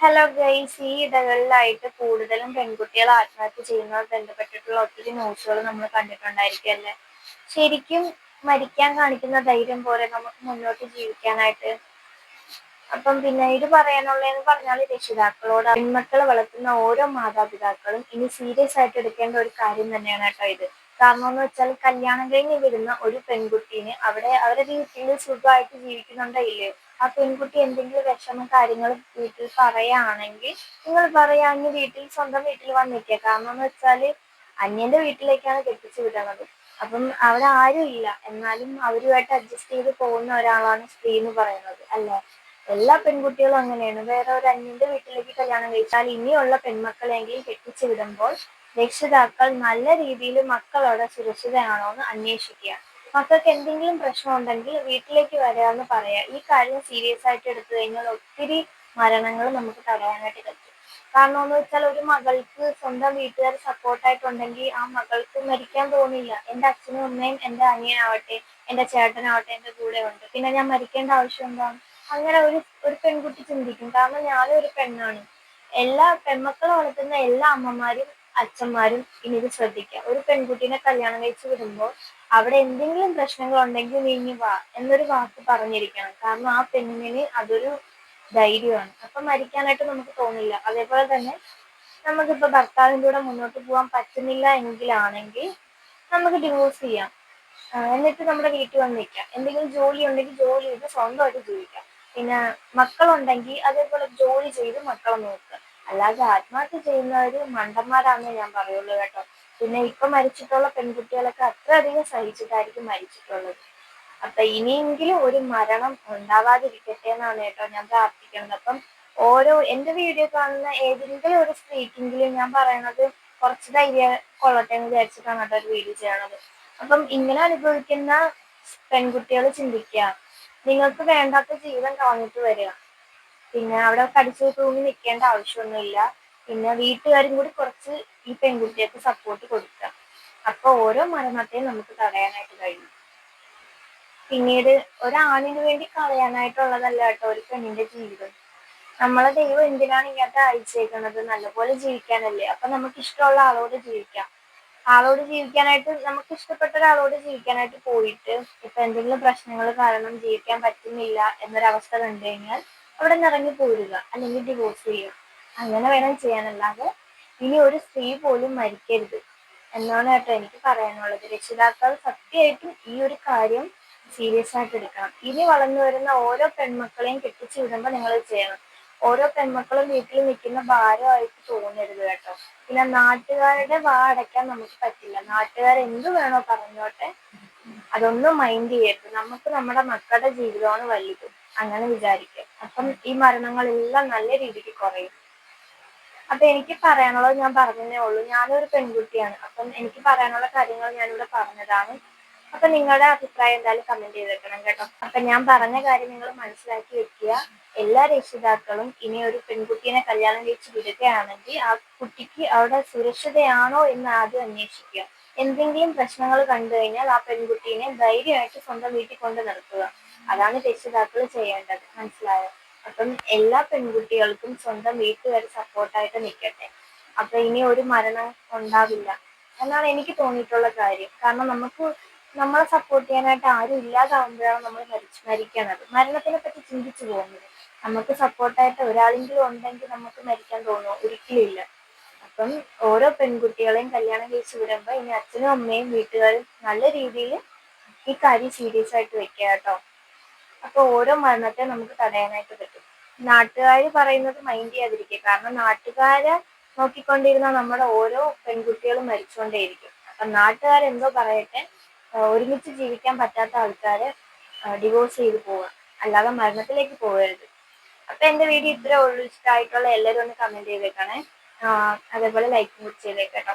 Hello guys, ഈ ഇടകളിലായിട്ട് കൂടുതലും പെൺകുട്ടികൾ ആത്മഹത്യ ചെയ്യുന്നതുമായി ബന്ധപ്പെട്ടിട്ടുള്ള ഒത്തിരി ന്യൂസുകൾ നമ്മൾ കണ്ടിട്ടുണ്ടായിരിക്കും അല്ലേ. ശരിക്കും മരിക്കാൻ കാണിക്കുന്ന ധൈര്യം പോലെ നമുക്ക് മുന്നോട്ട് ജീവിക്കാനായിട്ട്. അപ്പം പിന്നെ ഇത് പറയാനുള്ളതെന്ന് പറഞ്ഞാൽ രക്ഷിതാക്കളോട് പെൺമക്കളെ വളർത്തുന്ന ഓരോ മാതാപിതാക്കളും ഇനി സീരിയസ് ആയിട്ട് എടുക്കേണ്ട ഒരു കാര്യം തന്നെയാണ് കേട്ടോ ഇത്. കാരണം എന്ന് വെച്ചാൽ കല്യാണം കഴിഞ്ഞ് വരുന്ന ഒരു പെൺകുട്ടീനെ അവരുടെ വീട്ടിൽ സുഖമായിട്ട് ജീവിക്കുന്നുണ്ടോ ഇല്ലയോ, ആ പെൺകുട്ടി എന്തെങ്കിലും വിഷമം കാര്യങ്ങൾ വീട്ടിൽ പറയുകയാണെങ്കിൽ നിങ്ങൾ പറയാ അന്യ വീട്ടിൽ സ്വന്തം വീട്ടിൽ വന്നിരിക്കുക. കാരണം എന്ന് വെച്ചാല് അന്യന്റെ വീട്ടിലേക്കാണ് കെട്ടിച്ചു വിടുന്നത്. അപ്പം അവിടെ ആരും ഇല്ല, എന്നാലും അവരുമായിട്ട് അഡ്ജസ്റ്റ് ചെയ്ത് പോകുന്ന ഒരാളാണ് സ്ത്രീ എന്ന് പറയുന്നത് അല്ലേ. എല്ലാ പെൺകുട്ടികളും അങ്ങനെയാണ്. വേറെ ഒരു അന്യന്റെ വീട്ടിലേക്ക് കല്യാണം കഴിച്ചാൽ ഇനിയുള്ള പെൺമക്കളെങ്കിലും കെട്ടിച്ചു വിടുമ്പോൾ രക്ഷിതാക്കൾ നല്ല രീതിയിൽ മക്കളോടെ സുരക്ഷിതയാണോ എന്ന് അന്വേഷിക്കുക. മക്കൾക്ക് എന്തെങ്കിലും പ്രശ്നം ഉണ്ടെങ്കിൽ വീട്ടിലേക്ക് വരാമെന്ന് പറയാ. ഈ കാര്യം സീരിയസ് ആയിട്ട് എടുത്തു കഴിഞ്ഞാൽ ഒത്തിരി മരണങ്ങൾ നമുക്ക് തടയാനായിട്ട് പറ്റും. കാരണം എന്ന് വെച്ചാൽ ഒരു മകൾക്ക് സ്വന്തം വീട്ടുകാർ സപ്പോർട്ടായിട്ടുണ്ടെങ്കിൽ ആ മകൾക്ക് മരിക്കാൻ തോന്നില്ല. എൻ്റെ അച്ഛനും അമ്മയും എൻ്റെ അനിയനാവട്ടെ എൻ്റെ ചേട്ടനാവട്ടെ എൻ്റെ കൂടെ ഉണ്ട്, പിന്നെ ഞാൻ മരിക്കേണ്ട ആവശ്യം എന്താണ്? അങ്ങനെ ഒരു പെൺകുട്ടി ചിന്തിക്കും. കാരണം ഞാനും ഒരു പെണ്ണാണ്. എല്ലാ പെൺമക്കളെ വളർത്തുന്ന എല്ലാ അമ്മമാരും അച്ഛന്മാരും ഇനി ഇത് ശ്രദ്ധിക്കുക. ഒരു പെൺകുട്ടീനെ കല്യാണം കഴിച്ച് വിടുമ്പോൾ അവിടെ എന്തെങ്കിലും പ്രശ്നങ്ങൾ ഉണ്ടെങ്കിൽ നീങ്ങി വാ എന്നൊരു വാക്ക് പറഞ്ഞിരിക്കണം. കാരണം ആ പെണ്ണിന് അതൊരു ധൈര്യമാണ്. അപ്പൊ മരിക്കാനായിട്ട് നമുക്ക് തോന്നില്ല. അതേപോലെ തന്നെ നമുക്കിപ്പോ ഭർത്താവിൻ്റെ കൂടെ മുന്നോട്ട് പോകാൻ പറ്റുന്നില്ല എങ്കിലാണെങ്കിൽ നമുക്ക് ഡിവോഴ്സ് ചെയ്യാം. എന്നിട്ട് നമ്മുടെ വീട്ടിൽ വന്ന് നിൽക്കാം. എന്തെങ്കിലും ജോലി ഉണ്ടെങ്കിൽ ജോലി ചെയ്ത് സ്വന്തമായിട്ട് ജീവിക്കാം. പിന്നെ മക്കളുണ്ടെങ്കിൽ അതേപോലെ ജോലി ചെയ്ത് മക്കളെ നോക്കുക. അല്ലാതെ ആത്മഹത്യ ചെയ്യുന്നവര് മണ്ടന്മാരാണെന്നേ ഞാൻ പറയുള്ളൂ കേട്ടോ. പിന്നെ ഇപ്പൊ മരിച്ചിട്ടുള്ള പെൺകുട്ടികളൊക്കെ അത്രയധികം സഹിച്ചിട്ടായിരിക്കും മരിച്ചിട്ടുള്ളത്. അപ്പൊ ഇനിയെങ്കിലും ഒരു മരണം ഉണ്ടാവാതിരിക്കട്ടെ എന്നാണ് കേട്ടോ ഞാൻ പ്രാർത്ഥിക്കുന്നത്. അപ്പം എന്റെ വീഡിയോ കാണുന്ന ഏതെങ്കിലും ഒരു സ്ത്രീക്കെങ്കിലും ഞാൻ പറയണത് കുറച്ച് ധൈര്യം കൊള്ളട്ടെ എന്ന് വിചാരിച്ചിട്ടാണ് കേട്ടോ ഒരു വീഡിയോ ചെയ്യണത്. അപ്പം ഇങ്ങനെ അനുഭവിക്കുന്ന പെൺകുട്ടികൾ ചിന്തിക്കുക, നിങ്ങൾക്ക് വേണ്ടാത്ത ജീവിതം കളഞ്ഞിട്ട് വരിക. പിന്നെ അവിടെ കടിച്ചു തൂങ്ങി നിൽക്കേണ്ട ആവശ്യമൊന്നുമില്ല. പിന്നെ വീട്ടുകാരും കൂടി കുറച്ച് ഈ പെൺകുട്ടികൾക്ക് സപ്പോർട്ട് കൊടുക്കുക. അപ്പൊ ഓരോ മരണത്തെയും നമുക്ക് തടയാനായിട്ട് കഴിയും. പിന്നീട് ഒരാണിന് വേണ്ടി കളയാനായിട്ടുള്ളതല്ല കേട്ടോ ഒരു പെണ്ണിന്റെ ജീവിതം. നമ്മളെ ദൈവം എന്തിനാണ് ഇങ്ങനത്തെ അയച്ചേക്കുന്നത്? നല്ലപോലെ ജീവിക്കാനല്ലേ. അപ്പൊ നമുക്ക് ഇഷ്ടമുള്ള ആളോട് ജീവിക്കാനായിട്ട് നമുക്ക് ഇഷ്ടപ്പെട്ട ഒരാളോട് ജീവിക്കാനായിട്ട് പോയിട്ട് ഇപ്പൊ എന്തെങ്കിലും പ്രശ്നങ്ങൾ കാരണം ജീവിക്കാൻ പറ്റുന്നില്ല എന്നൊരവസ്ഥ കണ്ടു കഴിഞ്ഞാൽ അവിടെ നിന്ന് ഇറങ്ങി പോരുക, അല്ലെങ്കിൽ ഡിവോഴ്സ് ചെയ്യുക. അങ്ങനെ വേണം ചെയ്യാനല്ലാതെ ഇനി ഒരു സ്ത്രീ പോലും മരിക്കരുത് എന്നാണ് കേട്ടോ എനിക്ക് പറയാനുള്ളത്. രക്ഷിതാക്കൾ സത്യമായിട്ടും ഈ ഒരു കാര്യം സീരിയസ് ആയിട്ട് എടുക്കണം. ഇനി വളർന്നു വരുന്ന ഓരോ പെൺമക്കളെയും കെട്ടിച്ചു വിടുമ്പോൾ നിങ്ങൾ ചെയ്യണം. ഓരോ പെൺമക്കളും വീട്ടിൽ നിൽക്കുന്ന ഭാരമായിട്ട് തോന്നരുത് കേട്ടോ. പിന്നെ നാട്ടുകാരുടെ വാ അടയ്ക്കാൻ നമുക്ക് പറ്റില്ല. നാട്ടുകാർ എന്ത് വേണോ പറഞ്ഞോട്ടെ, അതൊന്നും മൈൻഡ് ചെയ്യരുത്. നമുക്ക് നമ്മുടെ മക്കളുടെ ജീവിതമാണ് വലുത്, അങ്ങനെ വിചാരിക്കുക. അപ്പം ഈ മരണങ്ങളെല്ലാം നല്ല രീതിക്ക് കുറയും. അപ്പൊ എനിക്ക് പറയാനുള്ളത് ഞാൻ പറഞ്ഞതേ ഉള്ളൂ. ഞാനൊരു പെൺകുട്ടിയാണ്. അപ്പം എനിക്ക് പറയാനുള്ള കാര്യങ്ങൾ ഞാനിവിടെ പറഞ്ഞതാണ്. അപ്പൊ നിങ്ങളുടെ അഭിപ്രായം എന്തായാലും കമന്റ് ചെയ്തേക്കണം കേട്ടോ. അപ്പൊ ഞാൻ പറഞ്ഞ കാര്യം നിങ്ങൾ മനസ്സിലാക്കി വെക്കുക. എല്ലാ രക്ഷിതാക്കളും ഇനി ഒരു പെൺകുട്ടീനെ കല്യാണം കഴിച്ച് വിടുകയാണെങ്കിൽ ആ കുട്ടിക്ക് അവിടെ സുരക്ഷിതയാണോ എന്ന് ആദ്യം അന്വേഷിക്കുക. എന്തെങ്കിലും പ്രശ്നങ്ങൾ കണ്ടു കഴിഞ്ഞാൽ ആ പെൺകുട്ടീനെ ധൈര്യമായിട്ട് സ്വന്തം വീട്ടിൽ കൊണ്ട് നിർത്തുക. അതാണ് രക്ഷിതാക്കൾ ചെയ്യേണ്ടത്. മനസ്സിലായോ? അപ്പം എല്ലാ പെൺകുട്ടികൾക്കും സ്വന്തം വീട്ടുകാർ സപ്പോർട്ടായിട്ട് നിൽക്കട്ടെ. അപ്പൊ ഇനി ഒരു മരണം ഉണ്ടാവില്ല എന്നാണ് എനിക്ക് തോന്നിയിട്ടുള്ള കാര്യം. കാരണം നമ്മളെ സപ്പോർട്ട് ചെയ്യാനായിട്ട് ആരും ഇല്ലാതാവുമ്പോഴാണ് നമ്മൾ മരിക്കണത്. മരണത്തിനെ പറ്റി ചിന്തിച്ചു പോകുന്നത്. നമുക്ക് സപ്പോർട്ടായിട്ട് ഒരാളെങ്കിലും ഉണ്ടെങ്കിൽ നമുക്ക് മരിക്കാൻ തോന്നുമോ? ഒരിക്കലും ഇല്ല. അപ്പം ഓരോ പെൺകുട്ടികളെയും കല്യാണം കഴിച്ച് വിടുമ്പോൾ ഇനി അച്ഛനും അമ്മയും വീട്ടുകാരും നല്ല രീതിയിൽ ഈ കാര്യം സീരിയസ് ആയിട്ട് വെക്കുക കേട്ടോ. അപ്പൊ ഓരോ മരണത്തെ നമുക്ക് തടയാനായിട്ട് പറ്റും. നാട്ടുകാർ പറയുന്നത് മൈൻഡ് ചെയ്യാതിരിക്കുക. കാരണം നാട്ടുകാരെ നോക്കിക്കൊണ്ടിരുന്ന നമ്മുടെ ഓരോ പെൺകുട്ടികളും മരിച്ചുകൊണ്ടേയിരിക്കും. അപ്പൊ നാട്ടുകാരെന്തോ പറയട്ടെ, ഒരുമിച്ച് ജീവിക്കാൻ പറ്റാത്ത ആൾക്കാരെ ഡിവോഴ്സ് ചെയ്ത് പോവുക, അല്ലാതെ മരണത്തിലേക്ക് പോകരുത്. അപ്പൊ എന്റെ വീഡിയോ ഇത്രേ ഉള്ളൂ. ഇഷ്ടമായിട്ടുള്ള എല്ലാവരും ഒന്ന് കമന്റ് ചെയ്തേക്കണേ. അതേപോലെ ലൈക്കും കൂടി ചെയ്തേക്കട്ടോ.